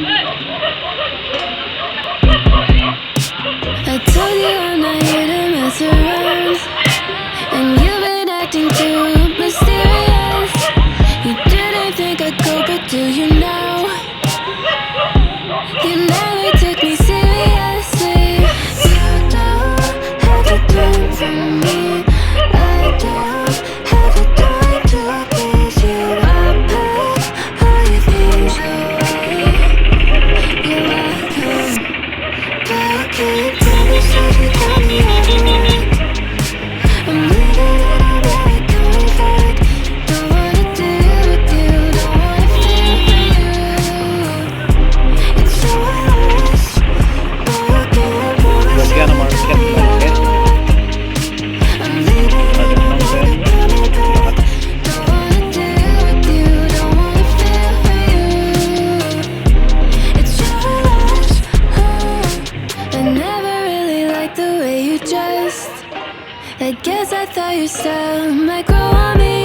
I told you I'm not here to mess around, and you've been acting too mysterious. You didn't think I'd go, but do you know? You never took me seriously. You don't have to turn from me. I don't have the time to please you. I put all your things away. You're welcome. But keep promises you tell me otherwise. I'm leaving and I'm never coming back. Don't wanna deal with you, don't wanna feel you. It's so honest, but I can't promise you I'm leaving and I'm never coming back. Don't wanna deal with you, don't wanna feel you. It's your loss, I never really liked the way you dressed. I guess I thought your style might grow on me.